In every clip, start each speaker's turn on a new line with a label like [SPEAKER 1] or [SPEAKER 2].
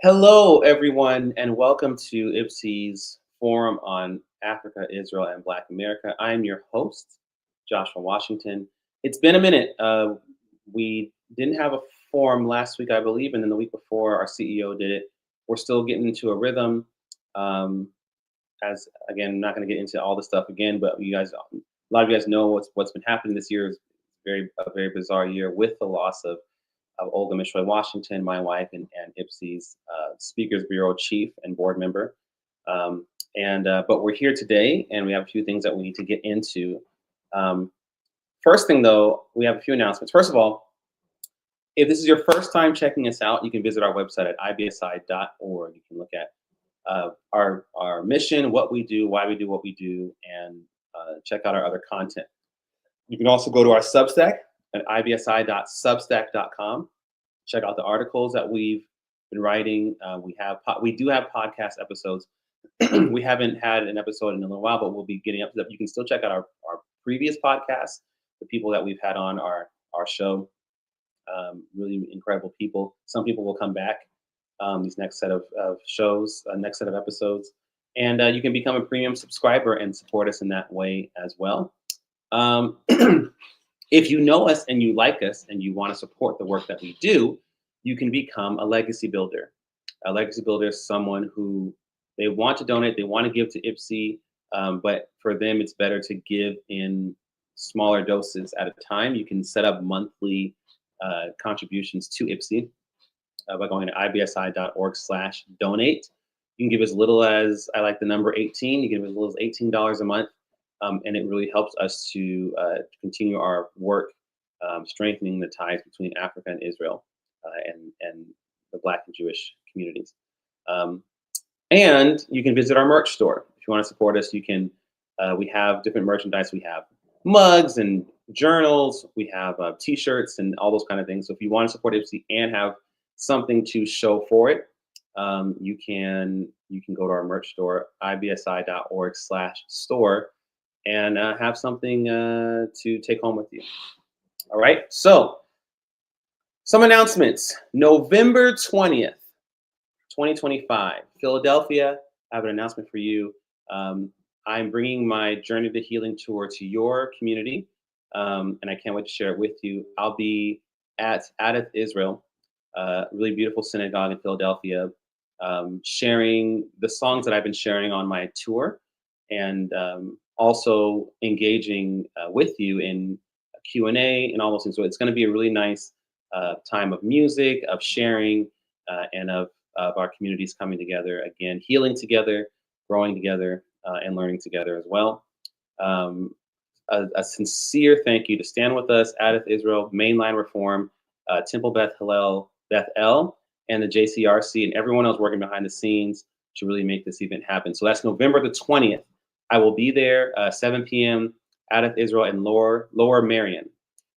[SPEAKER 1] Hello, everyone, and welcome to IPSI's Forum on Africa, Israel, and Black America. I'm your host, Joshua Washington. It's been a minute. We didn't have a forum last week, I believe, and then the week before, our CEO did it. We're still getting into a rhythm. Um, as again, I'm not going to get into all the stuff again, but a lot of you guys know what's been happening this year is a very bizarre year with the loss of Olga Michelle Washington, my wife, and IPSI's Speakers Bureau chief and board member. But we're here today, and we have a few things that we need to get into. Um, First thing, though, we have a few announcements. First of all, if this is your first time checking us out, you can visit our website at ibsi.org. You can look at our mission, what we do, why we do what we do, and check out our other content. You can also go to our Substack at ibsi.substack.com. Check out the articles that we've been writing. We do have podcast episodes. We haven't had an episode in a little while, but we'll be getting up to that. You can still check out our previous podcasts. The people that we've had on our show, really incredible people. Some people will come back these next set of shows, next set of episodes, and you can become a premium subscriber and support us in that way as well. Um, If you know us and you like us and you want to support the work that we do, you can become a legacy builder. A legacy builder is someone who they want to donate, they want to give to IPSI, but for them, it's better to give in smaller doses at a time. You can set up monthly contributions to IPSI by going to ibsi.org/donate. You can give as little as, I like the number 18, you can give as little as $18 a month. And it really helps us to continue our work, strengthening the ties between Africa and Israel and the Black and Jewish communities. And you can visit our merch store. If you want to support us, you can. We have different merchandise. We have mugs and journals. We have T-shirts and all those kind of things. So if you want to support IPSI and have something to show for it, you can go to our merch store, ibsi.org/store. And have something to take home with you. All right, so some announcements. November 20th, 2025, Philadelphia, I have an announcement for you. I'm bringing my Journey to Healing tour to your community, and I can't wait to share it with you. I'll be at Adath Israel, really beautiful synagogue in Philadelphia, sharing the songs that I've been sharing on my tour, and also engaging with you in Q&A and all those things. So it's going to be a really nice time of music, of sharing, and of our communities coming together, again, healing together, growing together, and learning together as well. A sincere thank you to Stand With Us, Adath Israel, Mainline Reform, Temple Beth Hillel, Beth El, and the JCRC, and everyone else working behind the scenes to really make this event happen. So that's November the 20th. I will be there 7 p.m. Adath Israel and Lower Marion.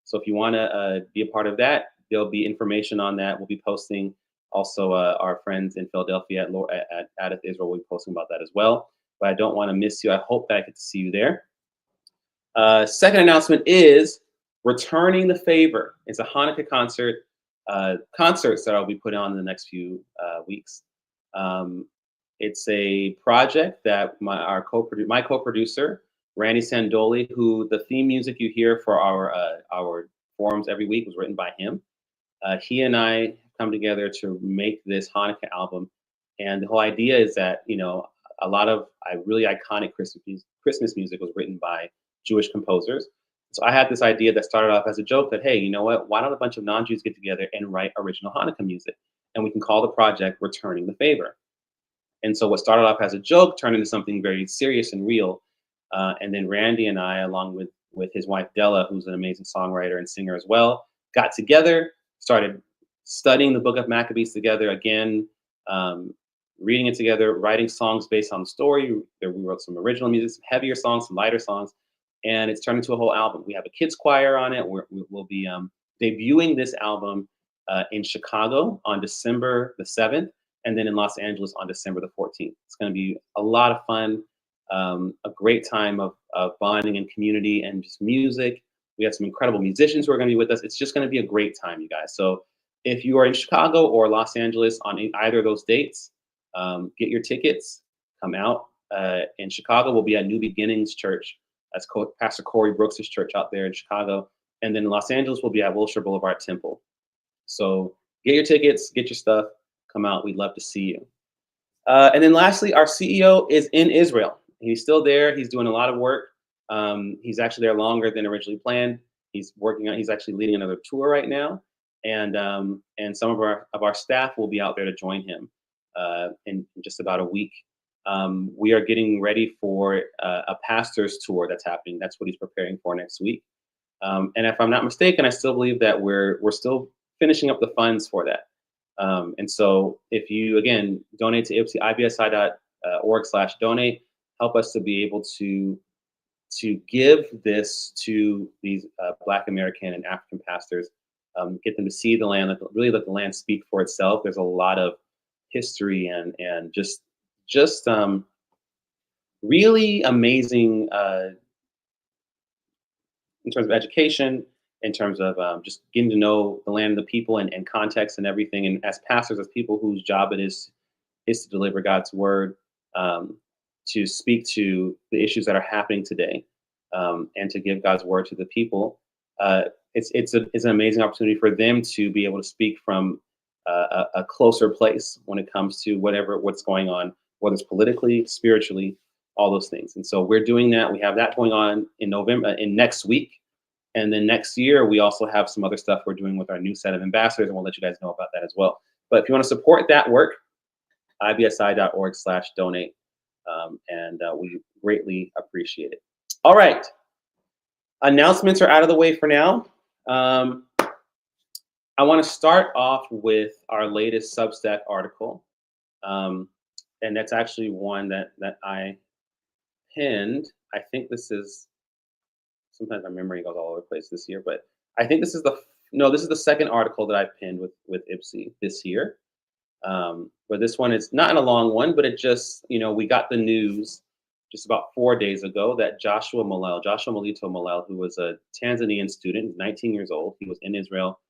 [SPEAKER 1] So if you want to be a part of that, there'll be information on that. We'll be posting. Also, our friends in Philadelphia at Adath Israel will be posting about that as well. But I don't want to miss you. I hope that I get to see you there. Second announcement is Returning the Favor. It's a Hanukkah concerts that I'll be putting on in the next few weeks. It's a project that my co-producer, Randy Sandoli, who the theme music you hear for our forums every week was written by him. He and I come together to make this Hanukkah album. And the whole idea is that, a lot of really iconic Christmas music was written by Jewish composers. So I had this idea that started off as a joke that, hey, you know what? Why don't a bunch of non-Jews get together and write original Hanukkah music? And we can call the project Returning the Favor. And so what started off as a joke turned into something very serious and real. And then Randy and I, along with his wife Della, who's an amazing songwriter and singer as well, got together, started studying the Book of Maccabees together again, reading it together, writing songs based on the story. We wrote some original music, some heavier songs, some lighter songs, and it's turned into a whole album. We have a kids choir on it. We'll be debuting this album in Chicago on December the 7th. And then in Los Angeles on December the 14th. It's going to be a lot of fun, a great time of bonding and community and just music. We have some incredible musicians who are going to be with us. It's just going to be a great time, you guys. So If you are in Chicago or Los Angeles on either of those dates, get your tickets, come out. In Chicago, we'll be at New Beginnings Church. That's Pastor Corey Brooks' church out there in Chicago. And then in Los Angeles, we'll be at Wilshire Boulevard Temple. So get your tickets, get your stuff, come out. We'd love to see you. And then lastly, our CEO is in Israel. He's still there. He's doing a lot of work. He's actually there longer than originally planned. He's actually leading another tour right now. And some of our staff will be out there to join him in just about a week. We are getting ready for a pastor's tour that's happening. That's what he's preparing for next week. And if I'm not mistaken, I still believe that we're still finishing up the funds for that. And so if you, again, donate to ibsi.org/donate, help us to be able to give this to these Black American and African pastors, get them to see the land, really let the land speak for itself. There's a lot of history and just really amazing in terms of education, in terms of just getting to know the land and the people and context and everything. And as pastors, as people whose job it is to deliver God's word, to speak to the issues that are happening today, and to give God's word to the people. It's an amazing opportunity for them to be able to speak from a closer place when it comes to what's going on, whether it's politically, spiritually, all those things. And so we're doing that. We have that going on in next week. And then next year, we also have some other stuff we're doing with our new set of ambassadors, and we'll let you guys know about that as well. But if you want to support that work, ibsi.org/donate, and we greatly appreciate it. All right. Announcements are out of the way for now. I want to start off with our latest Substack article. And that's actually one that I pinned. I think this is, sometimes my memory goes all over the place this year, but I think this is the second article that I pinned with IPSI this year. But this one is not a long one, but it just, we got the news just about 4 days ago that Joshua Malito Malel, who was a Tanzanian student, 19 years old, he was in Israel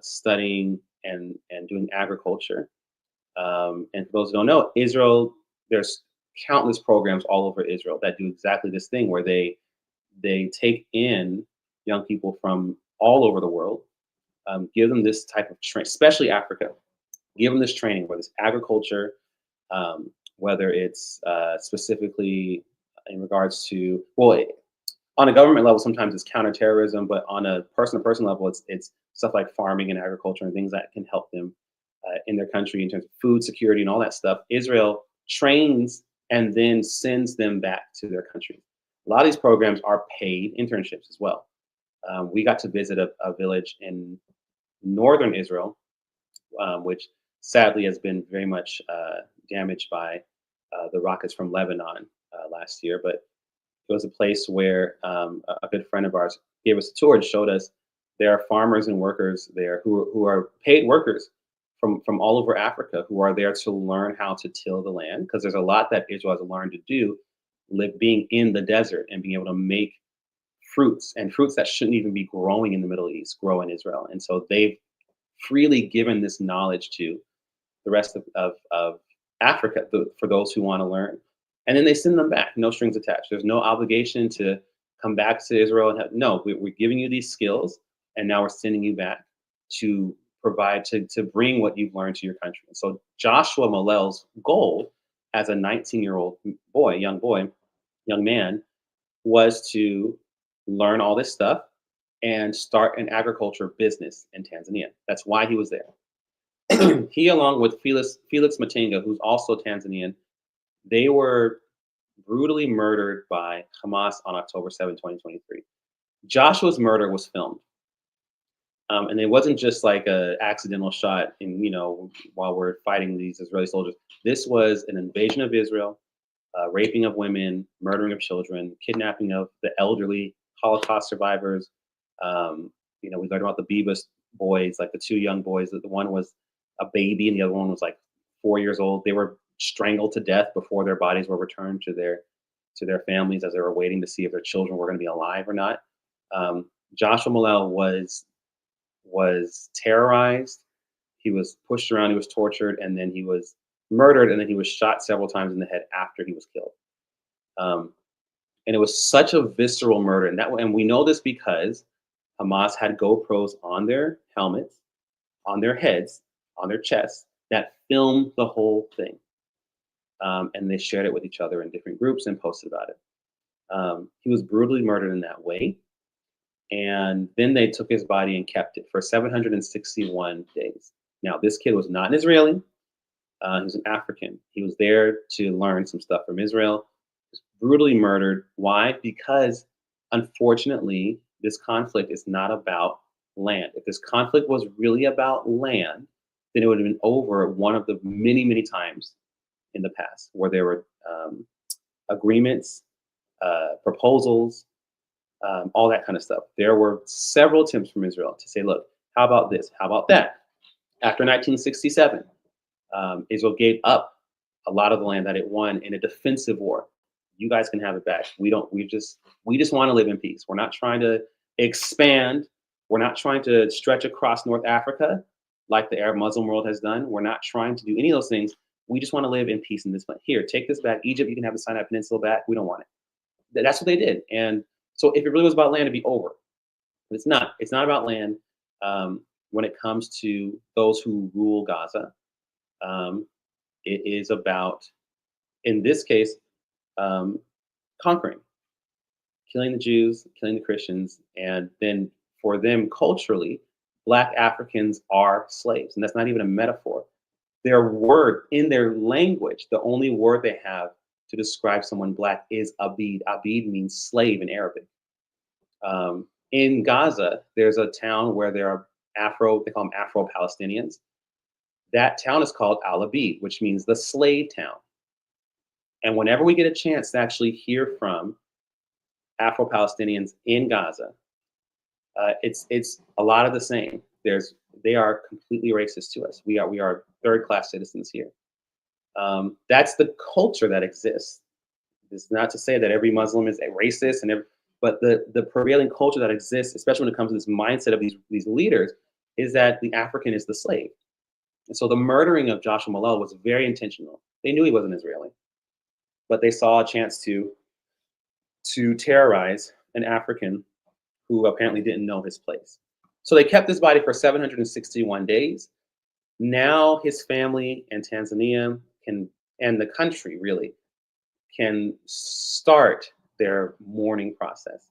[SPEAKER 1] studying and doing agriculture. And for those who don't know, Israel, there's countless programs all over Israel that do exactly this thing, where they take in young people from all over the world, give them this type of training, especially Africa, give them this training, whether it's agriculture, whether it's specifically in regards to, well, on a government level, sometimes it's counterterrorism, but on a person-to-person level, it's stuff like farming and agriculture and things that can help them in their country in terms of food security and all that stuff. Israel trains and then sends them back to their country. A lot of these programs are paid internships as well. We got to visit a village in northern Israel, which sadly has been very much damaged by the rockets from Lebanon last year. But it was a place where a good friend of ours gave us a tour and showed us there are farmers and workers there who are paid workers from all over Africa, who are there to learn how to till the land, because there's a lot that Israel has learned to do, being in the desert and being able to make fruits that shouldn't even be growing in the Middle East grow in Israel. And so they've freely given this knowledge to the rest of Africa for those who want to learn. And then they send them back, no strings attached. There's no obligation to come back to Israel and we're giving you these skills, and now we're sending you back to provide, to bring what you've learned to your country. And so Joshua Malel's goal as a 19-year-old young man, was to learn all this stuff and start an agriculture business in Tanzania. That's why he was there. He, along with Felix Matenga, who's also Tanzanian, they were brutally murdered by Hamas on October 7, 2023. Joshua's murder was filmed. And it wasn't just like an accidental shot while we're fighting these Israeli soldiers. This was an invasion of Israel, raping of women, murdering of children, kidnapping of the elderly, Holocaust survivors. We learned about the Bibas boys, like the two young boys. The one was a baby and the other one was like 4 years old. They were strangled to death before their bodies were returned to their families as they were waiting to see if their children were going to be alive or not. Joshua Malel was was terrorized. He was pushed around. He was tortured, and then he was murdered, and then he was shot several times in the head after he was killed. Um, and it was such a visceral murder, and we know this because Hamas had GoPros on their helmets, on their heads, on their chests that filmed the whole thing, and they shared it with each other in different groups and posted about it. He was brutally murdered in that way, and then they took his body and kept it for 761 days. Now, this kid was not an Israeli. He was an African. He was there to learn some stuff from Israel. He was brutally murdered. Why? Because, unfortunately, this conflict is not about land. If this conflict was really about land, then it would have been over one of the many, many times in the past where there were agreements, proposals, all that kind of stuff. There were several attempts from Israel to say, look, how about this? How about that? After 1967, Israel gave up a lot of the land that it won in a defensive war. You guys can have it back. We don't. We just want to live in peace. We're not trying to expand. We're not trying to stretch across North Africa like the Arab Muslim world has done. We're not trying to do any of those things. We just want to live in peace in this place. Here, take this back. Egypt, you can have the Sinai Peninsula back. We don't want it. That's what they did. And so if it really was about land, it'd be over. But it's not. It's not about land when it comes to those who rule Gaza. It is about, in this case, conquering, killing the Jews, killing the Christians, and then for them culturally, Black Africans are slaves, and that's not even a metaphor. Their word in their language, the only word they have to describe someone Black is abid. Abid means slave in Arabic. In Gaza, there's a town where there are they call them Afro-Palestinians. That town is called Al-Abid, which means the slave town. And whenever we get a chance to actually hear from Afro-Palestinians in Gaza, it's a lot of the same. They are completely racist to us. We are third-class citizens here. That's the culture that exists. It's not to say that every Muslim is a racist, but the prevailing culture that exists, especially when it comes to this mindset of these leaders, is that the African is the slave. And so the murdering of Joshua Malala was very intentional. They knew he wasn't Israeli, but they saw a chance to terrorize an African who apparently didn't know his place. So they kept his body for 761 days. Now his family and Tanzania and the country really can start their mourning process.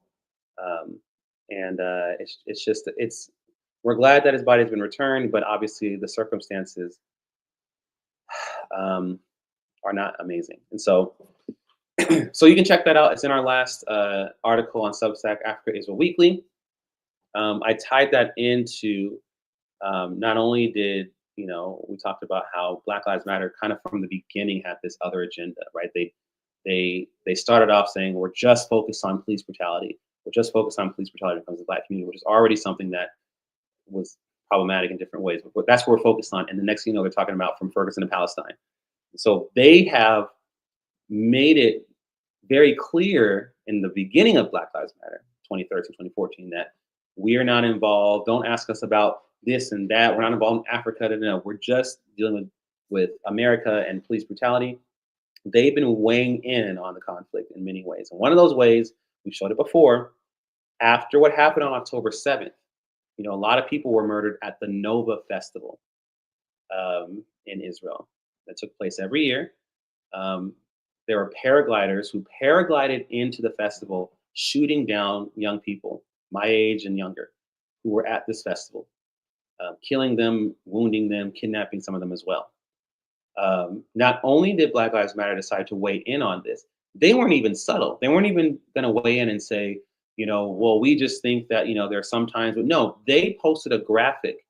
[SPEAKER 1] We're glad that his body has been returned, but obviously the circumstances are not amazing. And so you can check that out. It's in our last article on Substack, Africa Israel Weekly. I tied that into not only did, we talked about how Black Lives Matter kind of from the beginning had this other agenda, right? They started off saying, we're just focused on police brutality. We're just focused on police brutality when it comes to the Black community, which is already something that was problematic in different ways. But that's what we're focused on. And the next thing you know, they're talking about from Ferguson to Palestine. So they have made it very clear in the beginning of Black Lives Matter, 2013, 2014, that we are not involved. Don't ask us about this and that. We're not involved in Africa. No, we're just dealing with America and police brutality. They've been weighing in on the conflict in many ways. And one of those ways, we showed it before, after what happened on October 7th, a lot of people were murdered at the Nova Festival in Israel that took place every year. There were paragliders who paraglided into the festival, shooting down young people, my age and younger, who were at this festival, killing them, wounding them, kidnapping some of them as well. Not only did Black Lives Matter decide to weigh in on this, they weren't even subtle. They weren't even going to weigh in and say, well, we just think that, there are some times, but no, they posted a graphic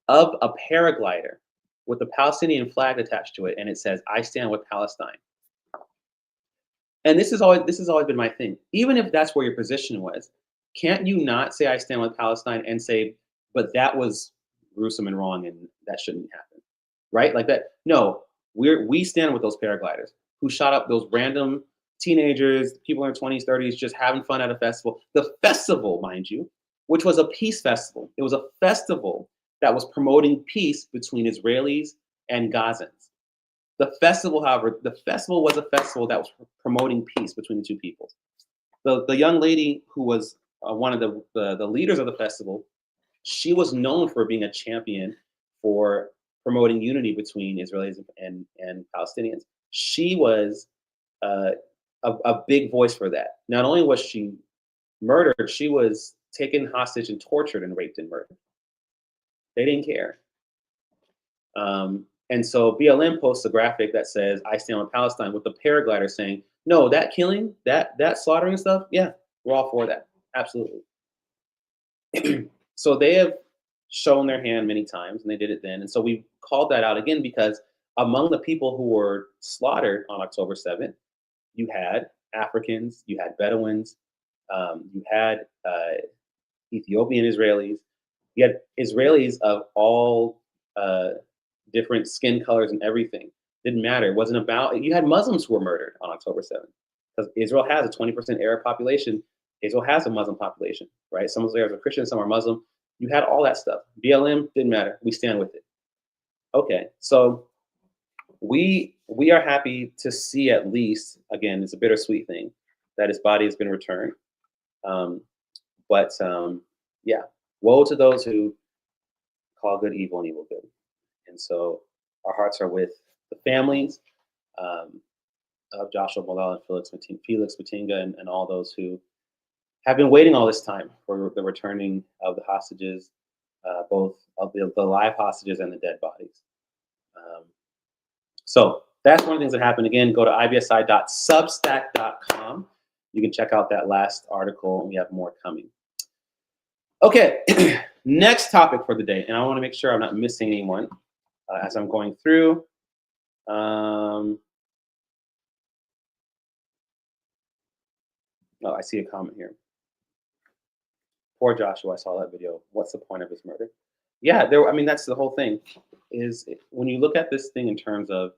[SPEAKER 1] of a paraglider with a Palestinian flag attached to it. And it says, I stand with Palestine. And this has always been my thing. Even if that's where your position was, can't you not say I stand with Palestine and say, but that was gruesome and wrong and that shouldn't happen, right? Like that. No, we stand with those paragliders who shot up those random teenagers, people in their 20s, 30s, just having fun at a festival. The festival, mind you, which was a peace festival. It was a festival that was promoting peace between Israelis and Gazans. The festival, however, the festival was a festival that was promoting peace between the two peoples. The young lady who was one of the leaders of the festival, she was known for being a champion for promoting unity between Israelis and Palestinians. She was a big voice for that. Not only was she murdered, she was taken hostage and tortured and raped and murdered. They didn't care. And so BLM posts a graphic that says, "I stand with Palestine," with the paraglider saying, "No, that killing, that slaughtering stuff, yeah, we're all for that. Absolutely." So they have shown their hand many times, and they did it then. And so we called that out again because among the people who were slaughtered on October 7th, you had Africans, you had Bedouins, you had Ethiopian Israelis, you had Israelis of all different skin colors and everything. Didn't matter. It wasn't about, you had Muslims who were murdered on October 7th because Israel has a 20% Arab population. Israel has a Muslim population, right? Some of Arabs are Christian, some are Muslim. You had all that stuff. BLM didn't matter. We stand with it. Okay, so we are happy to see, at least, again, it's a bittersweet thing, that his body has been returned. But yeah, woe to those who call good evil and evil good. And so our hearts are with the families of Joshua Malala and Felix Mutinga and all those who have been waiting all this time for the returning of the hostages, both of the live hostages and the dead bodies. So that's one of the things that happened. Again, go to ibsi.substack.com. You can check out that last article, and we have more coming. Okay, next topic for the day, and I want to make sure I'm not missing anyone as I'm going through. Oh, I see a comment here. Poor Joshua, I saw that video. What's the point of his murder? Yeah, I mean, that's the whole thing. Is when you look at this thing in terms of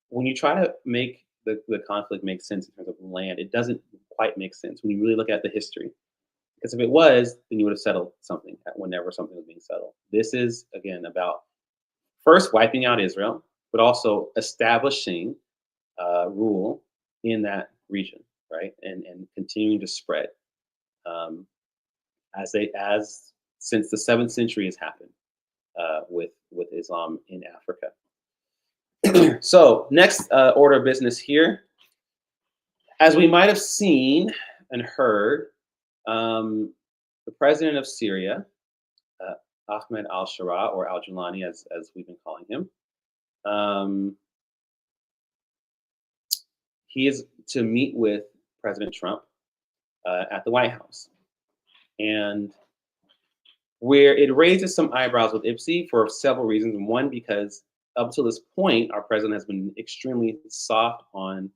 [SPEAKER 1] when you try to make the conflict make sense in terms of land, it doesn't quite make sense when you really look at the history. Because if it was, then you would have settled something whenever something was being settled. This is, again, about first wiping out Israel, but also establishing rule in that region, right? And continuing to spread as since the 7th century has happened with Islam in Africa. So next order of business here, as we might have seen and heard, the president of Syria, Ahmed al-Shara, or al-Julani as we've been calling him, he is to meet with President Trump at the White House. And where it raises some eyebrows with IPSI for several reasons. One, because up to this point, our president has been extremely soft on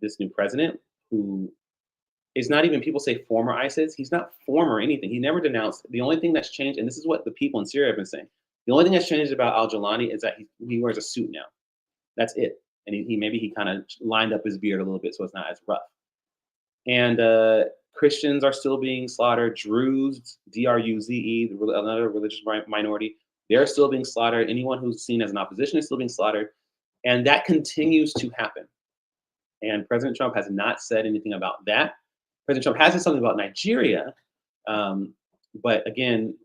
[SPEAKER 1] this new president, who is not even, people say former ISIS. He's not former anything. He never denounced. The only thing that's changed, and this is what the people in Syria have been saying, the only thing that's changed about al-Julani is that he wears a suit now. That's it. And he kind of lined up his beard a little bit so it's not as rough. And Christians are still being slaughtered. Druze, D-R-U-Z-E, another religious minority, they're still being slaughtered. Anyone who's seen as an opposition is still being slaughtered. And that continues to happen. And President Trump has not said anything about that. President Trump has said something about Nigeria. But again,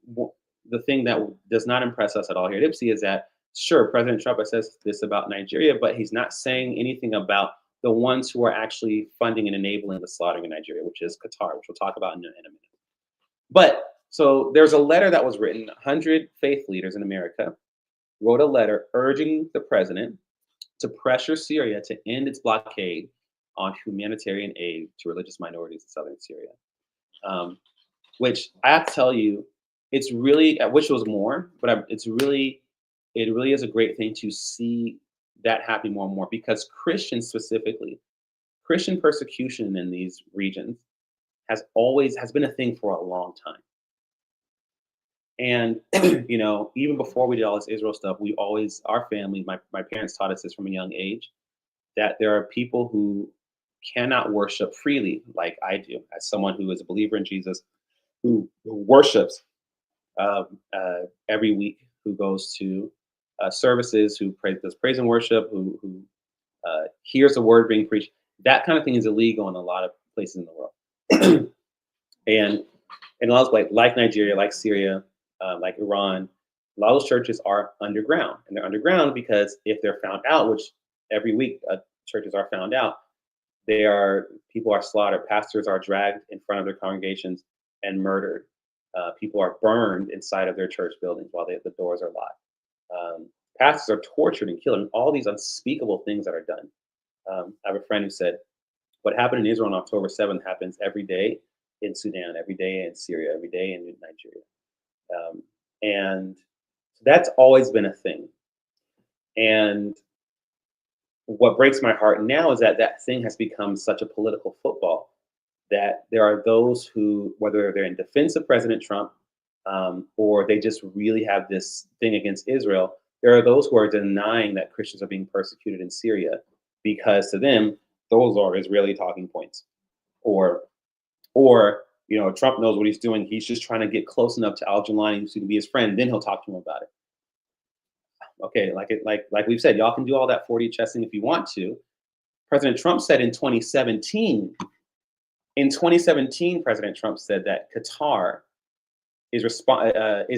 [SPEAKER 1] the thing that does not impress us at all here at IPSI is that, sure, President Trump says this about Nigeria, but he's not saying anything about the ones who are actually funding and enabling the slaughtering in Nigeria, which is Qatar, which we'll talk about in a minute. But so there's a letter that was written. 100 faith leaders in America wrote a letter urging the president to pressure Syria to end its blockade on humanitarian aid to religious minorities in southern Syria. Which I have to tell you, it's really, I wish it was more, but it really is a great thing to see that happening more and more, because Christians specifically, Christian persecution in these regions has been a thing for a long time. And, even before we did all this Israel stuff, our family, my parents taught us this from a young age, that there are people who cannot worship freely like I do, as someone who is a believer in Jesus. who worships every week, who goes to services, who does praise and worship, who hears the word being preached. That kind of thing is illegal in a lot of places in the world. And in a lot of places, like Nigeria, like Syria, like Iran, a lot of those churches are underground. And they're underground because if they're found out, which every week churches are found out, people are slaughtered. Pastors are dragged in front of their congregations and murdered. People are burned inside of their church buildings while the doors are locked. Pastors are tortured and killed, and all these unspeakable things that are done. I have a friend who said, what happened in Israel on October 7th happens every day in Sudan, every day in Syria, every day in Nigeria. And that's always been a thing. And what breaks my heart now is that that thing has become such a political football that there are those who, whether they're in defense of President Trump or they just really have this thing against Israel, there are those who are denying that Christians are being persecuted in Syria because to them, those are Israeli talking points. Or Trump knows what he's doing. He's just trying to get close enough to Al-Jilani to be his friend. Then he'll talk to him about it. Okay, like we've said, y'all can do all that 4D chessing if you want to. President Trump said in 2017, President Trump said that Qatar is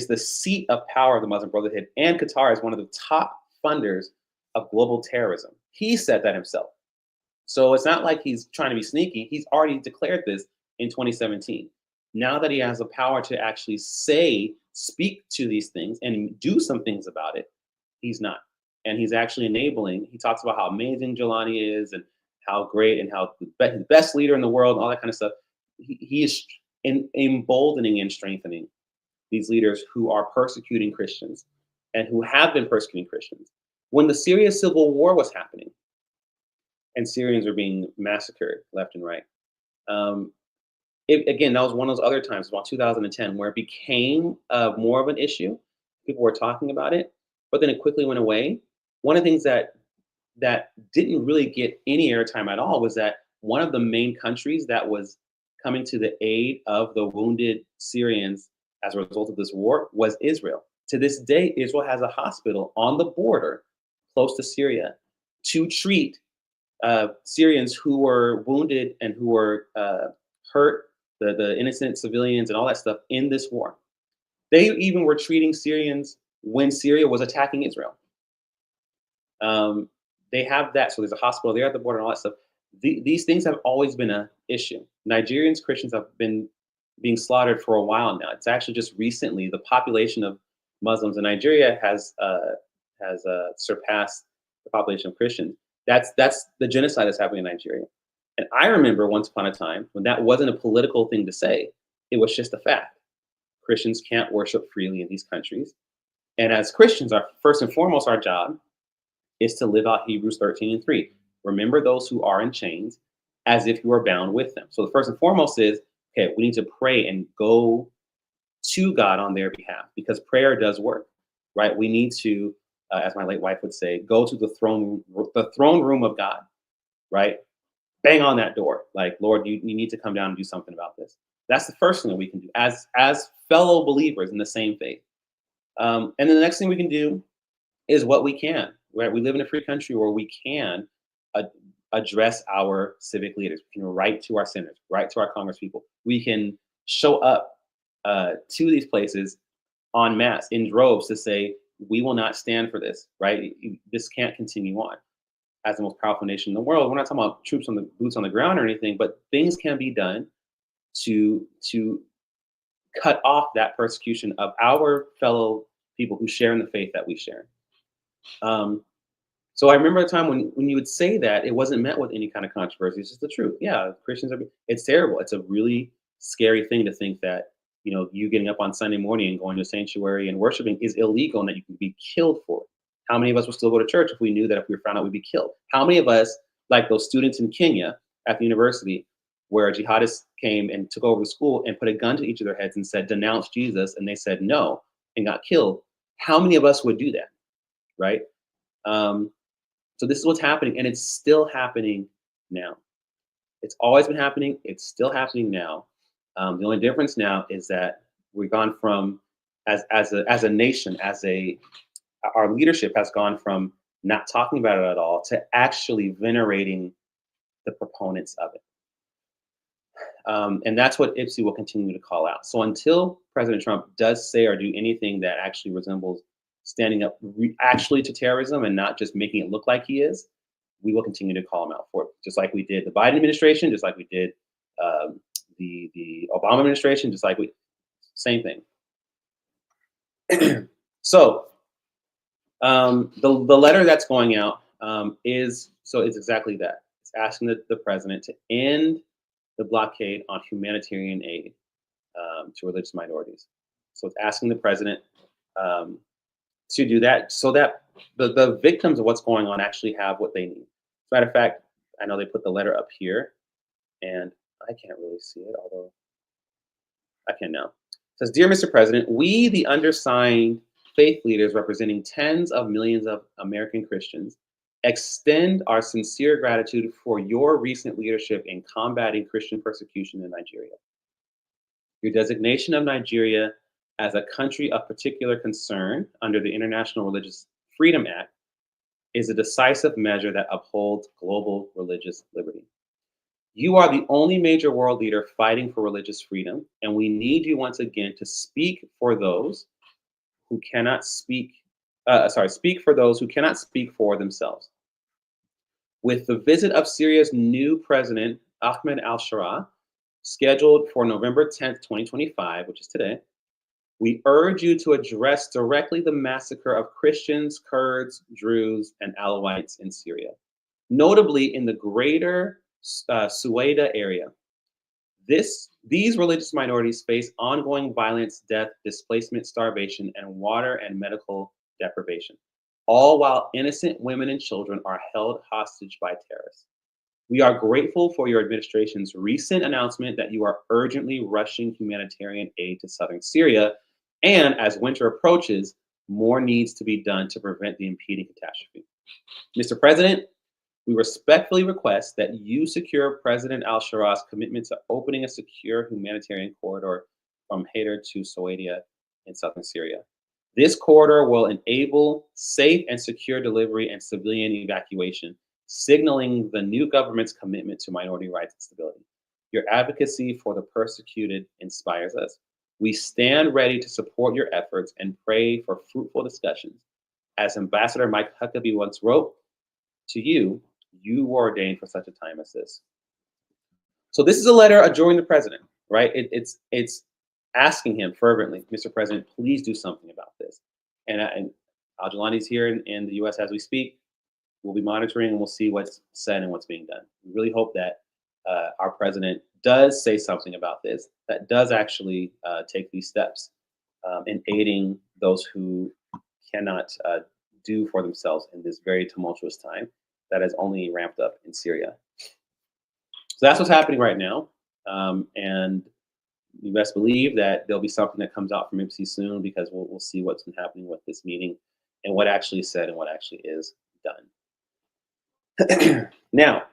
[SPEAKER 1] the seat of power of the Muslim Brotherhood, and Qatar is one of the top funders of global terrorism. He said that himself. So it's not like he's trying to be sneaky. He's already declared this in 2017. Now that he has the power to actually speak to these things and do some things about it, he's not. And he's actually enabling. He talks about how amazing Jelani is and how great and how the best leader in the world, and all that kind of stuff. He is emboldening and strengthening these leaders who are persecuting Christians and who have been persecuting Christians. When the Syria civil war was happening and Syrians were being massacred left and right, again, that was one of those other times, about 2010, where it became more of an issue. People were talking about it, but then it quickly went away. One of the things that didn't really get any airtime at all was that one of the main countries that was coming to the aid of the wounded Syrians as a result of this war was Israel. To this day, Israel has a hospital on the border close to Syria to treat Syrians who were wounded and who were hurt, the innocent civilians and all that stuff in this war. They even were treating Syrians when Syria was attacking Israel. They have that. So there's a hospital there at the border and all that stuff. These things have always been an issue. Nigerians, Christians have been being slaughtered for a while now. It's actually just recently the population of Muslims in Nigeria has surpassed the population of Christians. That's the genocide that's happening in Nigeria. And I remember once upon a time when that wasn't a political thing to say. It was just a fact. Christians can't worship freely in these countries. And as Christians, our first and foremost, our job is to live out Hebrews 13:3. Remember those who are in chains as if you are bound with them. So the first and foremost is, okay, we need to pray and go to God on their behalf because prayer does work, right? We need to, as my late wife would say, go to the throne room of God, right? Bang on that door, like, Lord, you need to come down and do something about this. That's the first thing that we can do as fellow believers in the same faith. And then the next thing we can do is what we can, right? We live in a free country where we can address our civic leaders. We can write to our senators, write to our congresspeople. We can show up to these places en masse, in droves, to say, we will not stand for this, right? This can't continue on. As the most powerful nation in the world, we're not talking about boots on the ground or anything, but things can be done to cut off that persecution of our fellow people who share in the faith that we share. So I remember a time when you would say that, it wasn't met with any kind of controversy. It's just the truth. Yeah, Christians it's terrible. It's a really scary thing to think that, you getting up on Sunday morning and going to a sanctuary and worshiping is illegal and that you can be killed for it. How many of us would still go to church if we knew that if we were found out we'd be killed? How many of us, like those students in Kenya at the university, where jihadists came and took over the school and put a gun to each of their heads and said, denounce Jesus, and they said no and got killed? How many of us would do that, right? So this is what's happening, and it's still happening now. It's always been happening. It's still happening now. The only difference now is that we've gone from, as a nation, our leadership has gone from not talking about it at all to actually venerating the proponents of it. And that's what IPSI will continue to call out. So until President Trump does say or do anything that actually resembles standing up actually to terrorism and not just making it look like he is, we will continue to call him out for it, just like we did the Biden administration, just like we did the Obama administration, just like same thing. So the letter that's going out it's exactly that. It's asking the president to end the blockade on humanitarian aid to religious minorities. So it's asking the president to do that so that the victims of what's going on actually have what they need. As a matter of fact, I know they put the letter up here, and I can't really see it, although I can now. It says, "Dear Mr. President, we, the undersigned faith leaders representing tens of millions of American Christians, extend our sincere gratitude for your recent leadership in combating Christian persecution in Nigeria. Your designation of Nigeria as a country of particular concern under the International Religious Freedom Act is a decisive measure that upholds global religious liberty. You are the only major world leader fighting for religious freedom, and we need you once again to speak for those who cannot speak. Speak for those who cannot speak for themselves. With the visit of Syria's new president, Ahmed al-Shara, scheduled for November 10th, 2025, which is today, we urge you to address directly the massacre of Christians, Kurds, Druze, and Alawites in Syria, notably in the greater Suwaida area. These religious minorities face ongoing violence, death, displacement, starvation, and water and medical deprivation, all while innocent women and children are held hostage by terrorists. We are grateful for your administration's recent announcement that you are urgently rushing humanitarian aid to southern Syria, and as winter approaches, more needs to be done to prevent the impending catastrophe. Mr. President, we respectfully request that you secure President al-Shara's commitment to opening a secure humanitarian corridor from Hayder to Suwaida in southern Syria. This corridor will enable safe and secure delivery and civilian evacuation, signaling the new government's commitment to minority rights and stability. Your advocacy for the persecuted inspires us. We stand ready to support your efforts and pray for fruitful discussions. As Ambassador Mike Huckabee once wrote, to you, you were ordained for such a time as this. So this is a letter adjuring the president, right? It's asking him fervently, Mr. President, please do something about this. And Al-Jilani's here in the US as we speak. We'll be monitoring and we'll see what's said and what's being done. We really hope that our president does say something about this, that does actually take these steps in aiding those who cannot do for themselves in this very tumultuous time that has only ramped up in Syria. So that's what's happening right now. And you best believe that there'll be something that comes out from IPSI soon, because we'll see what's been happening with this meeting and what actually is said and what actually is done. Now,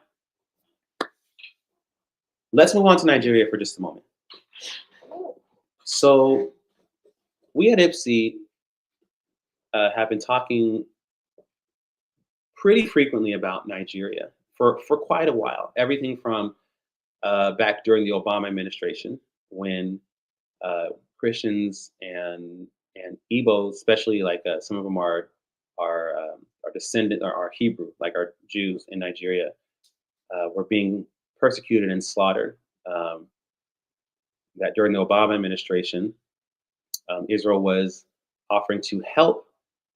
[SPEAKER 1] let's move on to Nigeria for just a moment. So we at IPSI have been talking pretty frequently about Nigeria for quite a while. Everything from back during the Obama administration, when Christians and Igbos, especially like some of them are descendant or are Hebrew, like our Jews in Nigeria, were being persecuted and slaughtered. That during the Obama administration, Israel was offering to help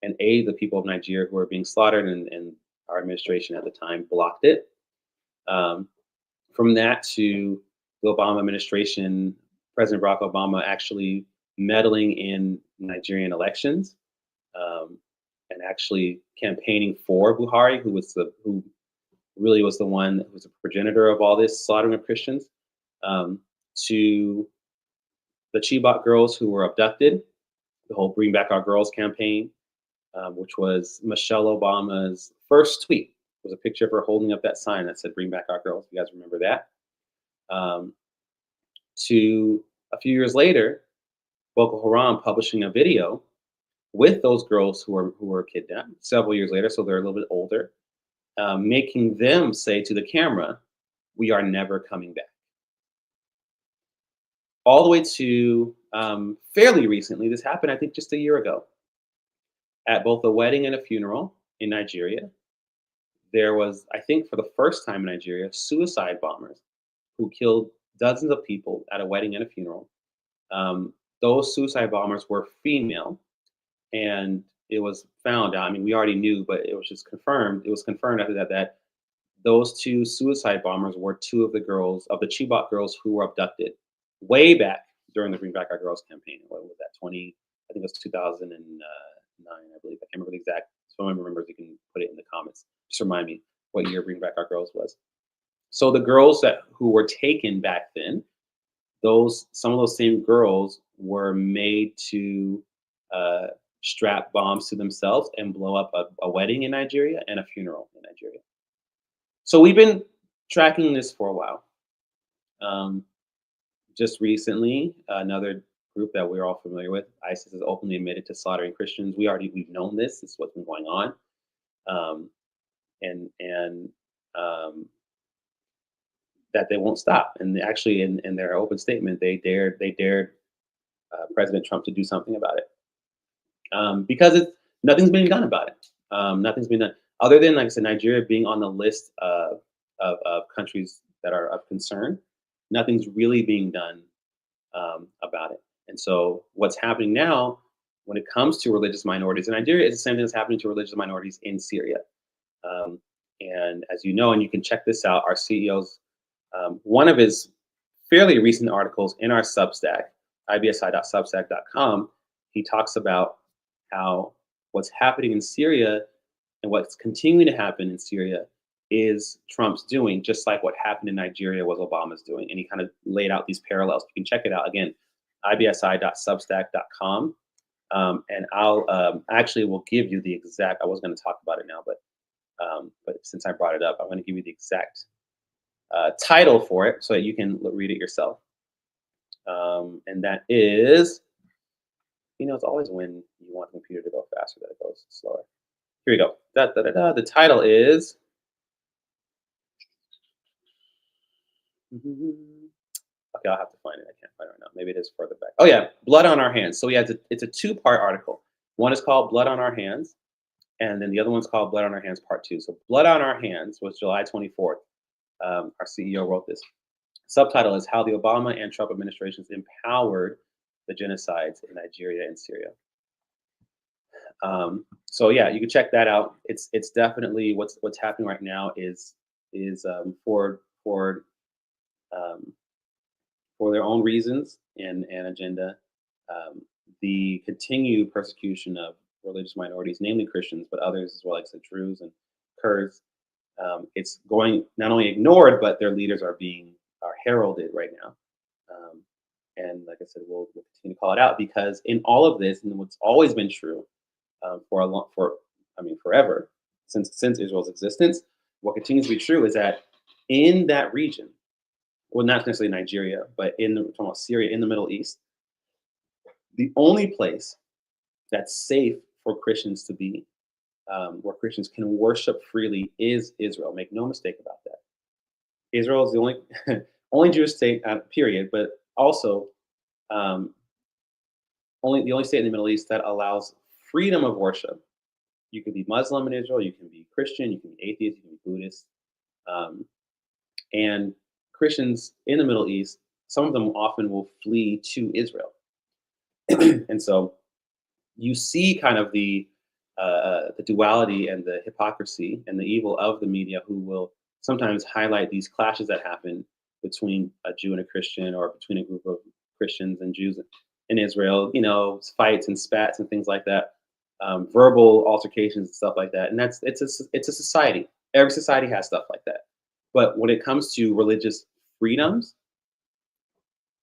[SPEAKER 1] and aid the people of Nigeria who were being slaughtered, and our administration at the time blocked it. From that to the Obama administration, President Barack Obama actually meddling in Nigerian elections, and actually campaigning for Buhari, who really was the one who was the progenitor of all this slaughtering of Christians, to the Chibok girls who were abducted, the whole Bring Back Our Girls campaign, which was Michelle Obama's first tweet. It was a picture of her holding up that sign that said "Bring Back Our Girls." You guys remember that? to a few years later, Boko Haram publishing a video with those girls who were kidnapped several years later, so they're a little bit older, making them say to the camera, "We are never coming back." All the way to fairly recently, this happened, I think, just a year ago, at both a wedding and a funeral in Nigeria. There was, I think, for the first time in Nigeria, suicide bombers who killed dozens of people at a wedding and a funeral. Those suicide bombers were female, and it was found out. I mean, we already knew, but it was just confirmed. It was confirmed after that that those two suicide bombers were two of the girls of the Chibok girls who were abducted way back during the Bring Back Our Girls campaign. What was that? 20? I think it was 2009. I believe. I can't remember the exact. If someone remembers, you can put it in the comments. Just remind me what year Bring Back Our Girls was. So the girls that who were taken back then, those some of those same girls were made to uh, strap bombs to themselves and blow up a wedding in Nigeria and a funeral in Nigeria. So we've been tracking this for a while. Um, just recently, another group that we're all familiar with, ISIS, has openly admitted to slaughtering Christians. We've known this. This is what's been going on, um, and that they won't stop. And actually, in their open statement, they dared President Trump to do something about it, because nothing's being done about it. Nothing's been done other than, like I said, Nigeria being on the list of countries that are of concern. Nothing's really being done about it. And so, what's happening now when it comes to religious minorities in Nigeria is the same thing that's happening to religious minorities in Syria. Um, and as you know, and you can check this out, our CEO's one of his fairly recent articles in our Substack, ibsi.substack.com, he talks about how what's happening in Syria and what's continuing to happen in Syria is Trump's doing, just like what happened in Nigeria was Obama's doing. And he kind of laid out these parallels. You can check it out again, ibsi.substack.com. And I'll actually will give you the exact. I was going to talk about it now, but since I brought it up, I'm going to give you the exact title for it so that you can read it yourself. And that is, it's always when you want the computer to go faster that it goes slower. Here we go. The title is. Okay, I'll have to find it. I can't find it right now. Maybe it is further back. Oh yeah, Blood on Our Hands. So yeah, it's a two-part article. One is called Blood on Our Hands, and then the other one's called Blood on Our Hands Part 2. So Blood on Our Hands was July 24th. Our CEO wrote this. Subtitle is How the Obama and Trump Administrations Empowered the Genocides in Nigeria and Syria. So yeah, you can check that out. It's definitely what's happening right now is for their own reasons and agenda, the continued persecution of religious minorities, namely Christians, but others as well, like the Druze and Kurds. It's going not only ignored, but their leaders are heralded right now. And like I said, we'll continue to call it out because in all of this, and what's always been true forever since Israel's existence, what continues to be true is that in that region, well, not necessarily Nigeria, but talking about Syria, in the Middle East, the only place that's safe for Christians to be, where Christians can worship freely, is Israel. Make no mistake about that. Israel is the only only Jewish state, period, but also the only state in the Middle East that allows freedom of worship. You can be Muslim in Israel, you can be Christian, you can be atheist, you can be Buddhist, and Christians in the Middle East, some of them often will flee to Israel. And so you see kind of the duality and the hypocrisy and the evil of the media, who will sometimes highlight these clashes that happen between a Jew and a Christian, or between a group of Christians and Jews in Israel, fights and spats and things like that, verbal altercations and stuff like that. And it's a society. Every society has stuff like that. But when it comes to religious freedoms,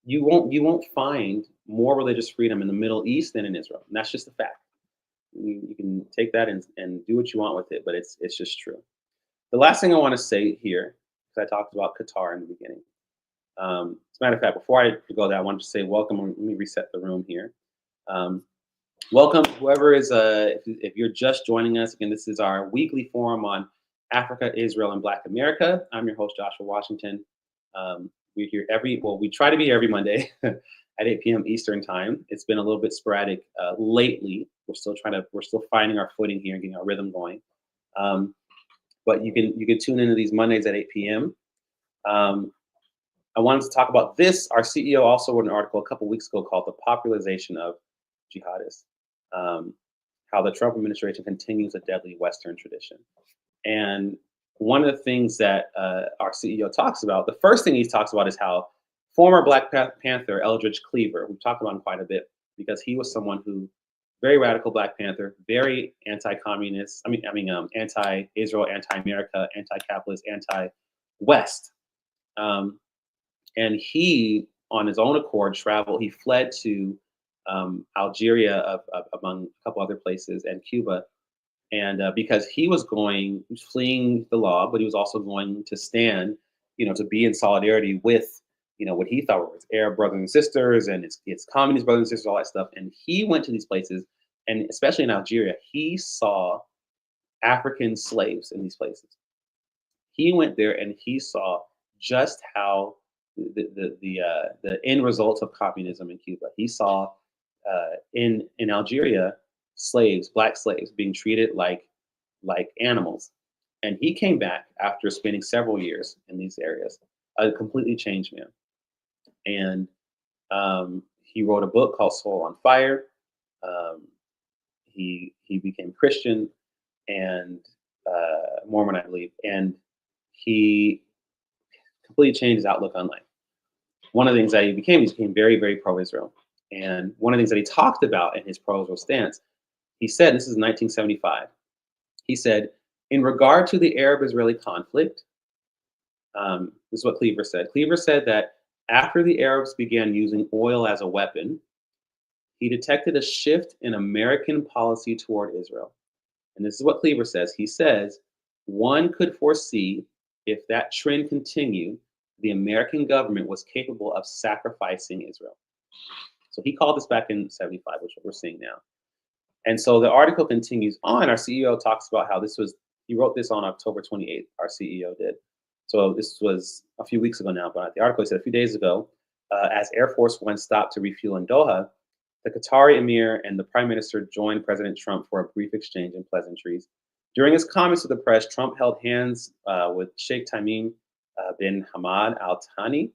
[SPEAKER 1] you won't find more religious freedom in the Middle East than in Israel. And that's just a fact. You can take that and do what you want with it, but it's just true. The last thing I want to say here, because I talked about Qatar in the beginning, As a matter of fact, before I go there, I wanted to say welcome. Let me reset the room here. Um, Welcome, whoever is, if you're just joining us, again, this is our weekly forum on Africa, Israel, and Black America. I'm your host, Joshua Washington. We're here we try to be here every Monday at 8 p.m. Eastern time. It's been a little bit sporadic lately. We're still finding our footing here and getting our rhythm going. But you can tune into these Mondays at 8 p.m. I wanted to talk about this. Our CEO also wrote an article a couple weeks ago called "The Popularization of Jihadists." How the Trump administration continues a deadly Western tradition. And one of the things that our CEO talks about, the first thing he talks about is how former Black Panther Eldridge Cleaver, we've talked about him quite a bit because he was someone who, very radical Black Panther, very anti-communist, anti-Israel, anti-America, anti-capitalist, anti-West. And he, on his own accord, he fled to Algeria, among a couple other places, and Cuba. And because he was fleeing the law, but he was also going to stand, to be in solidarity with, what he thought were his Arab brothers and sisters and his communist brothers and sisters, all that stuff. And he went to these places, and especially in Algeria, he saw African slaves in these places. He went there and he saw just how the end results of communism in Cuba. He saw in Algeria, Black slaves, being treated like animals. And he came back after spending several years in these areas, a completely changed man. And he wrote a book called Soul on Fire. He became Christian and Mormon, I believe, and he completely changed his outlook on life. One of the things that he became very, very pro-Israel. And one of the things that he talked about in his pro-Israel stance, he said, this is 1975, he said, in regard to the Arab-Israeli conflict, this is what Cleaver said. Cleaver said that after the Arabs began using oil as a weapon, he detected a shift in American policy toward Israel. And this is what Cleaver says. He says, one could foresee if that trend continued, the American government was capable of sacrificing Israel. So he called this back in 75, which we're seeing now. And so the article continues on. Our CEO talks about how he wrote this on October 28th, our CEO did. So this was a few weeks ago now, but the article said a few days ago, as Air Force One stopped to refuel in Doha, the Qatari emir and the prime minister joined President Trump for a brief exchange in pleasantries. During his comments to the press, Trump held hands with Sheikh Tamim bin Hamad Al Thani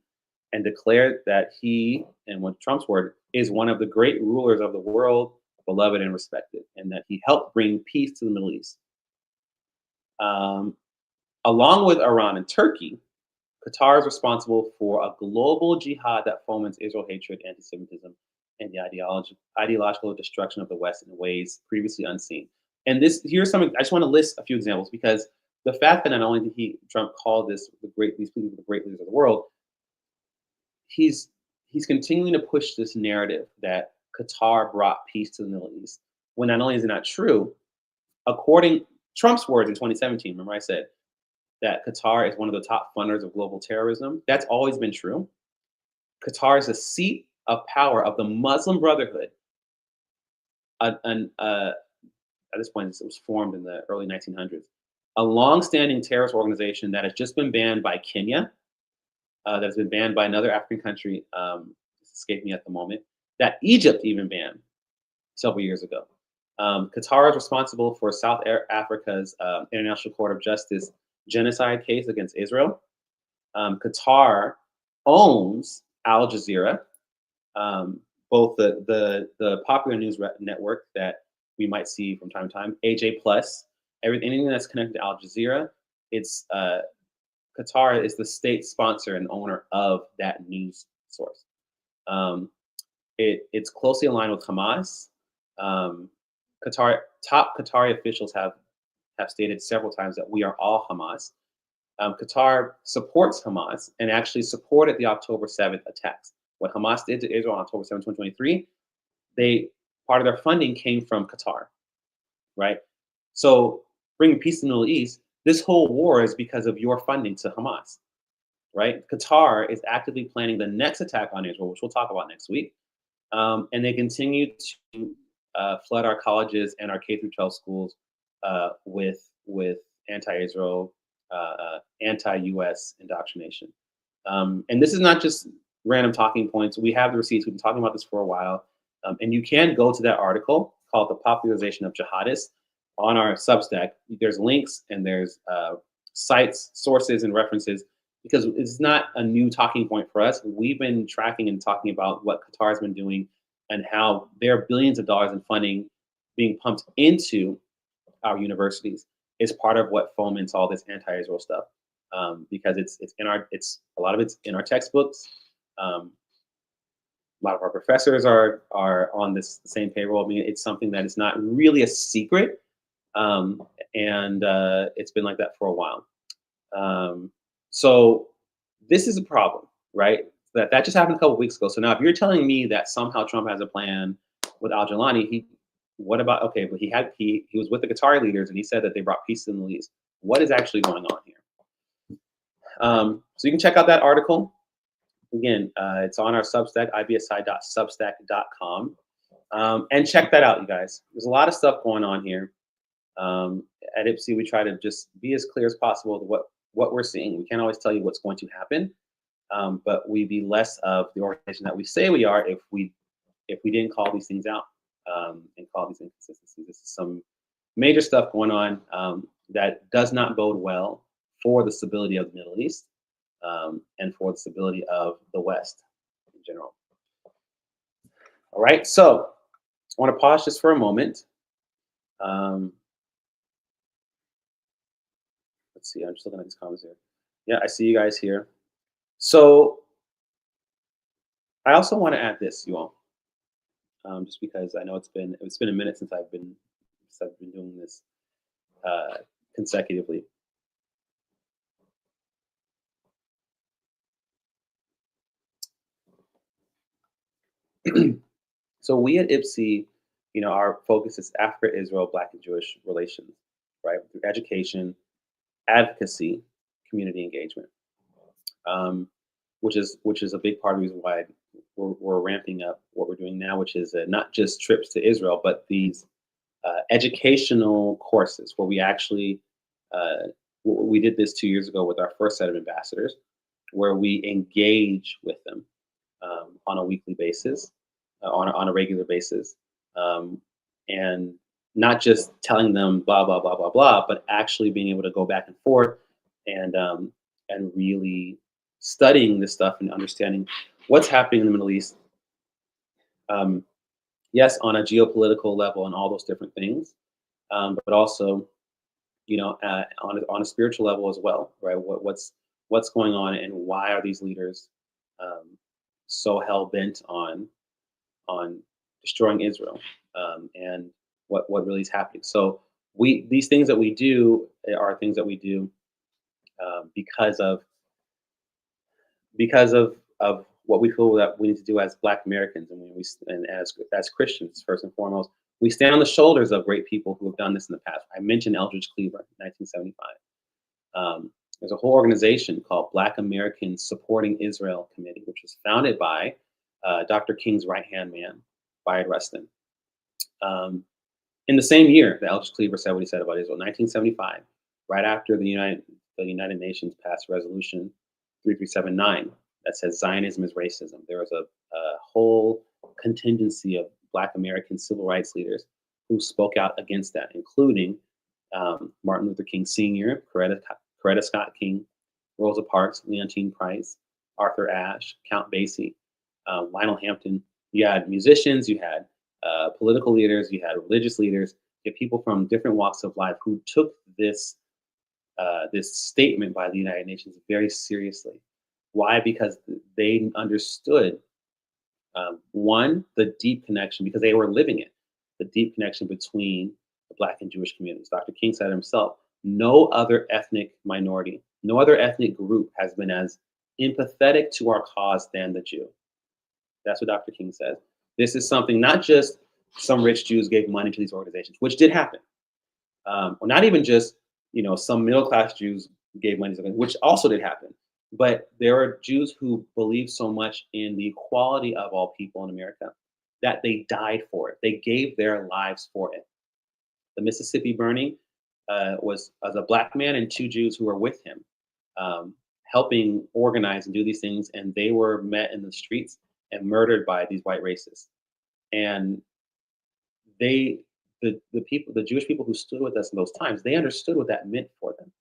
[SPEAKER 1] and declared that he, and with Trump's word, is one of the great rulers of the world, beloved and respected, and that he helped bring peace to the Middle East. Along with Iran and Turkey, Qatar is responsible for a global jihad that foments Israel hatred, anti-Semitism, and the ideological destruction of the West in ways previously unseen. And here's something I just want to list a few examples, because the fact that not only did Trump call these people the great leaders of the world, he's continuing to push this narrative that Qatar brought peace to the Middle East, when not only is it not true, according Trump's words in 2017, remember I said that Qatar is one of the top funders of global terrorism. That's always been true. Qatar is the seat of power of the Muslim Brotherhood. At this point, it was formed in the early 1900s. A long-standing terrorist organization that has just been banned by Kenya, that has been banned by another African country, it's escaping me at the moment, that Egypt even banned several years ago. Qatar is responsible for South Africa's International Court of Justice genocide case against Israel. Qatar owns Al Jazeera, both the popular news network that we might see from time to time, AJ Plus, anything that's connected to Al Jazeera. It's Qatar is the state sponsor and owner of that news source. It's closely aligned with Hamas. Top Qatari officials have stated several times that we are all Hamas. Qatar supports Hamas and actually supported the October 7th attacks. What Hamas did to Israel on October 7th, 2023, part of their funding came from Qatar, right? So bringing peace to the Middle East, this whole war is because of your funding to Hamas. right? Qatar is actively planning the next attack on Israel, which we'll talk about next week. And they continue to flood our colleges and our K through 12 schools with anti-Israel, anti-U.S. indoctrination. And this is not just random talking points. We have the receipts. We've been talking about this for a while. And you can go to that article called "The Popularization of Jihadists" on our Substack. There's links and there's sites, sources, and references, because it's not a new talking point for us. We've been tracking and talking about what Qatar has been doing and how there are billions of dollars in funding being pumped into our universities is part of what foments all this anti-Israel stuff, because it's a lot of it's in our textbooks. A lot of our professors are on this same payroll. I mean, it's something that is not really a secret, and it's been like that for a while. So this is a problem, right? That just happened a couple of weeks ago. So now, if you're telling me that somehow Trump has a plan with Al-Jilani, what about, okay, but he was with the Qatari leaders and he said that they brought peace in the Middle East. What is actually going on here? So you can check out that article. Again, it's on our Substack, ibsi.substack.com. And check that out, you guys. There's a lot of stuff going on here. At IPSI, we try to just be as clear as possible to what we're seeing. We can't always tell you what's going to happen, but we be less of the organization that we say we are if we didn't call these things out and call these inconsistencies. This is some major stuff going on that does not bode well for the stability of the Middle East and for the stability of the West in general. All right, so I want to pause just for a moment. Let's see, I'm just looking at these comments here. Yeah, I see you guys here. So I also want to add this, you all, just because I know it's been a minute since I've been doing this consecutively. So we at IPSI, our focus is Africa, Israel, Black and Jewish relations, right? Through education, advocacy, community engagement, which is a big part of the reason why we're ramping up what we're doing now, which is not just trips to Israel, but these educational courses where we actually we did this 2 years ago with our first set of ambassadors, where we engage with them on a weekly basis, on a regular basis, and not just telling them blah blah blah blah blah, but actually being able to go back and forth and really studying this stuff and understanding what's happening in the Middle East. Yes, on a geopolitical level and all those different things, but also, on a spiritual level as well, right? What's going on and why are these leaders so hell bent on destroying Israel, and what really is happening? So these things that we do are things that we do because of what we feel that we need to do as Black Americans, and as Christians first and foremost. We stand on the shoulders of great people who have done this in the past. I mentioned Eldridge Cleaver, 1975. There's a whole organization called Black Americans Supporting Israel Committee, which was founded by Dr. King's right-hand man, Bayard Rustin. In the same year that Eldridge Cleaver said what he said about Israel, 1975, right after the United Nations passed Resolution 3379 that says Zionism is racism, there was a whole contingency of Black American civil rights leaders who spoke out against that, including Martin Luther King Sr., Coretta Scott King, Rosa Parks, Leontine Price, Arthur Ashe, Count Basie, Lionel Hampton. You had musicians, you had political leaders, you had religious leaders, you had people from different walks of life who took this statement by the United Nations very seriously. Why? Because they understood, one, the deep connection, because they were living it, the deep connection between the Black and Jewish communities. Dr. King said himself, no other ethnic minority, no other ethnic group has been as empathetic to our cause than the Jew. That's what Dr. King says. This is something, not just some rich Jews gave money to these organizations, which did happen, or not even just some middle-class Jews gave money to them, which also did happen. But there are Jews who believe so much in the equality of all people in America that they died for it. They gave their lives for it. The Mississippi burning was as a black man and two Jews who were with him, um, helping organize and do these things, and they were met in the streets and murdered by these white racists. And they, the people, the Jewish people who stood with us in those times, they understood what that meant for them,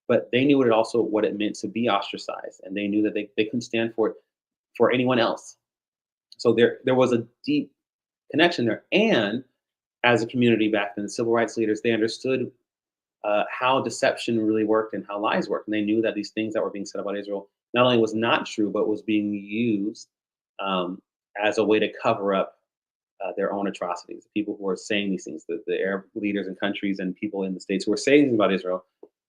[SPEAKER 1] but they knew what it meant to be ostracized, and they knew that they couldn't stand for it for anyone else. So there was a deep connection there. And as a community back then, the civil rights leaders, they understood how deception really worked and how lies worked. And they knew that these things that were being said about Israel not only was not true, but was being used um, as a way to cover up their own atrocities. People who are saying these things, the Arab leaders and countries and people in the states who are saying things about Israel.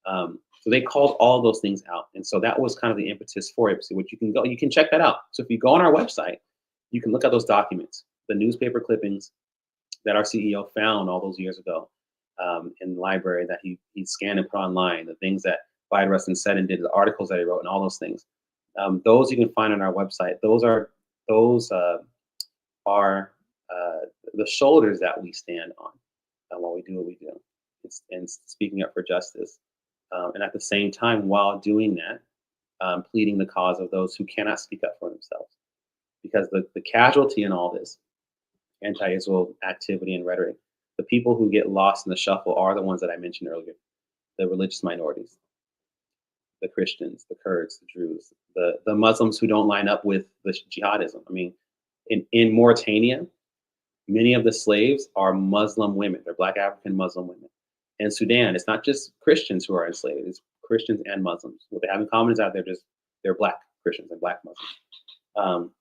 [SPEAKER 1] So they called all those things out, and so that was kind of the impetus for it. So, which you can check that out. So if you go on our website, you can look at those documents, the newspaper clippings that our CEO found all those years ago in the library that he scanned and put online, the things that Clyde Rustin said and did, the articles that he wrote, and all those things. Those you can find on our website. Those are the shoulders that we stand on while we do what we do, and speaking up for justice. And at the same time, while doing that, pleading the cause of those who cannot speak up for themselves. Because the casualty in all this anti-Israel activity and rhetoric, the people who get lost in the shuffle are the ones that I mentioned earlier, the religious minorities, the Christians, the Kurds, the Druze, the Muslims who don't line up with the jihadism. I mean, in Mauritania, many of the slaves are Muslim women. They're Black African Muslim women. In Sudan, it's not just Christians who are enslaved; it's Christians and Muslims. What they have in common is that they're Black Christians and Black Muslims.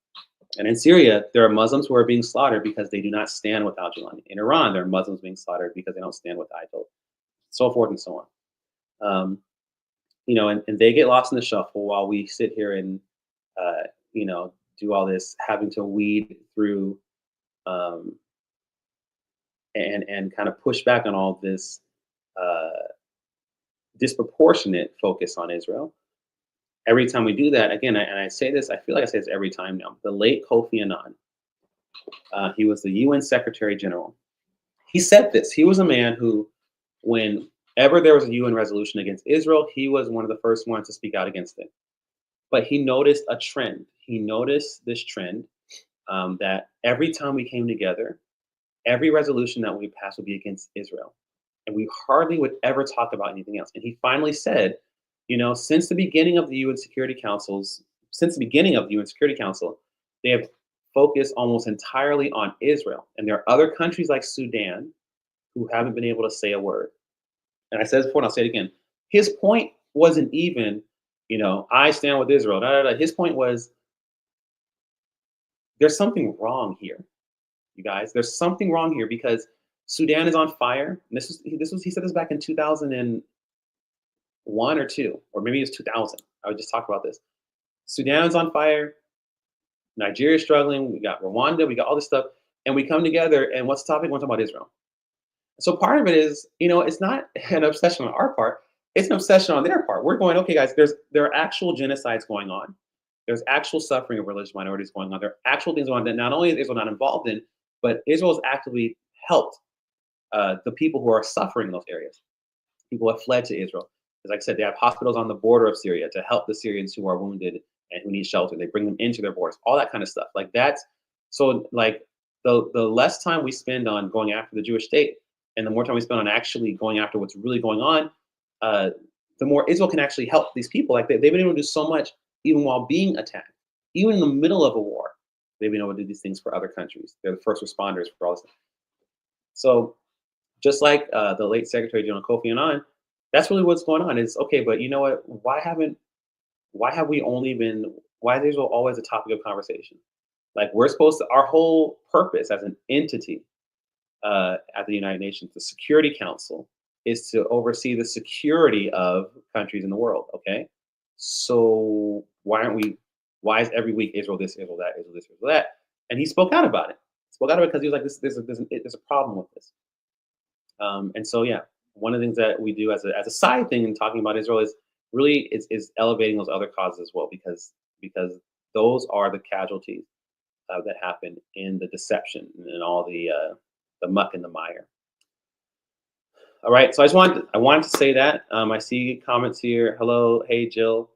[SPEAKER 1] And in Syria, there are Muslims who are being slaughtered because they do not stand with Al Jilani. In Iran, there are Muslims being slaughtered because they don't stand with Idol, so forth and so on. And they get lost in the shuffle while we sit here and do all this, having to weed through um, and kind of push back on all this disproportionate focus on Israel. Every time we do that, again, and I say this, I feel like I say this every time now. The late Kofi Annan, he was the UN Secretary General. He said this. He was a man who, whenever there was a UN resolution against Israel, he was one of the first ones to speak out against it. But he noticed a trend. He noticed this trend that every time we came together, every resolution that we passed would be against Israel. And we hardly would ever talk about anything else. And he finally said, since the beginning of the UN Security Council, they have focused almost entirely on Israel. And there are other countries like Sudan who haven't been able to say a word. And I said this before, and I'll say it again. His point wasn't even, I stand with Israel. Da, da, da. His point was, there's something wrong here, you guys. There's something wrong here because Sudan is on fire. And he said this back in 2001 or two, or maybe it's 2000. I would just talk about this. Sudan's on fire. Nigeria's struggling. We got Rwanda. We got all this stuff, and we come together. And what's the topic? We're talking about Israel. So part of it is, it's not an obsession on our part. It's an obsession on their part. We're going, okay, guys. There are actual genocides going on. There's actual suffering of religious minorities going on. There are actual things going on that not only is Israel not involved in, but Israel has actively helped the people who are suffering in those areas. People have fled to Israel. As I said, they have hospitals on the border of Syria to help the Syrians who are wounded and who need shelter. They bring them into their borders, all that kind of stuff. Like that's so like the less time we spend on going after the Jewish state and the more time we spend on actually going after what's really going on, the more Israel can actually help these people. Like they've been able to do so much even while being attacked, even in the middle of a war. They've been able to do these things for other countries. They're the first responders for all this stuff. So just like the late Secretary General Kofi Annan, that's really what's going on. Is okay, but you know what? Why is Israel always a topic of conversation? Like we're supposed to, our whole purpose as an entity at the United Nations, the Security Council, is to oversee the security of countries in the world. Okay, so why is every week Israel this, Israel that, Israel this, Israel that? And he spoke out about it. Because he was like, there's a problem with this. And so, yeah, one of the things that we do as a side thing in talking about Israel is really is elevating those other causes as well, because those are the casualties that happen in the deception and all the muck and the mire. All right, so I wanted to say that. I see comments here. Hello, hey Jill.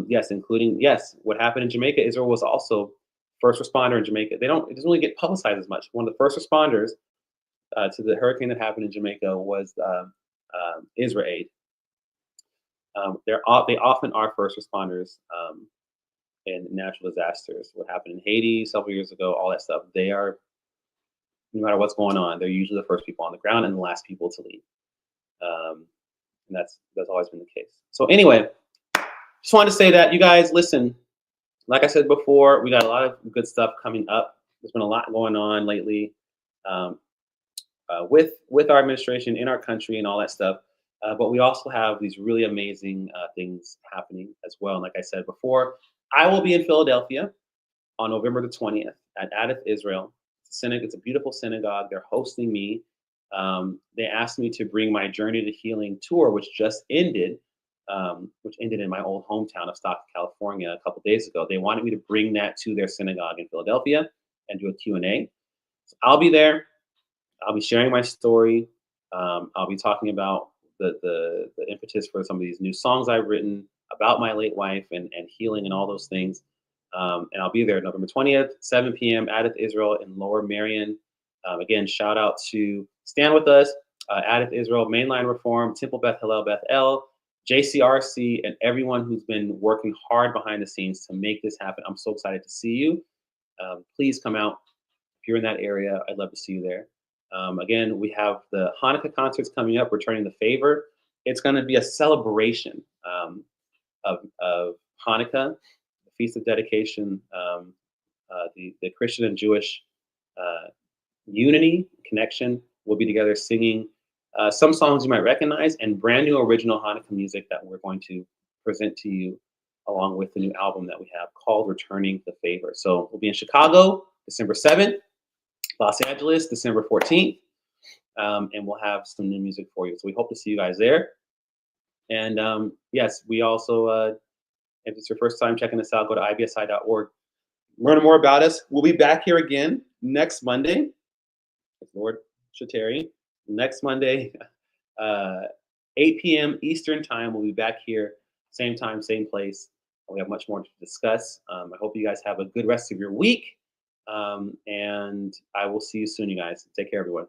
[SPEAKER 1] Yes, including yes, what happened in Jamaica. Israel was also first responder in Jamaica. It doesn't really get publicized as much. One of the first responders to the hurricane that happened in Jamaica was Israel Aid. They often are first responders in natural disasters. What happened in Haiti several years ago, all that stuff. They are, no matter what's going on, they're usually the first people on the ground and the last people to leave. And that's always been the case. So anyway, just wanted to say that, you guys, listen. Like I said before, we got a lot of good stuff coming up. There's been a lot going on lately um, with our administration in our country and all that stuff. But we also have these really amazing things happening as well. And like I said before, I will be in Philadelphia on November the 20th at Adith Israel. It's a beautiful synagogue. They're hosting me. They asked me to bring my Journey to Healing tour, which just ended, which ended in my old hometown of Stockton, California, a couple days ago. They wanted me to bring that to their synagogue in Philadelphia and do a Q&A. So I'll be there. I'll be sharing my story. I'll be talking about the impetus for some of these new songs I've written about my late wife and healing and all those things. And I'll be there November 20th, 7 p.m. Adith Israel in Lower Marion. Again, shout out to Stand With Us, Adith Israel, Mainline Reform, Temple Beth Hillel, Beth El, JCRC, and everyone who's been working hard behind the scenes to make this happen. I'm so excited to see you. Please come out. If you're in that area, I'd love to see you there. Again, we have the Hanukkah concerts coming up, Returning the Favor. It's going to be a celebration of Hanukkah, the Feast of Dedication, the Christian and Jewish unity, connection. We'll be together singing some songs you might recognize and brand new original Hanukkah music that we're going to present to you along with the new album that we have called Returning the Favor. So we'll be in Chicago, December 7th, Los Angeles, December 14th, and we'll have some new music for you. So we hope to see you guys there. And yes, we also, if it's your first time checking us out, go to ibsi.org. Learn more about us. We'll be back here again next Monday. If Lord Shateri. Next Monday, 8 p.m. Eastern time. We'll be back here, same time, same place. We have much more to discuss. I hope you guys have a good rest of your week. And I will see you soon, you guys. Take care, everyone.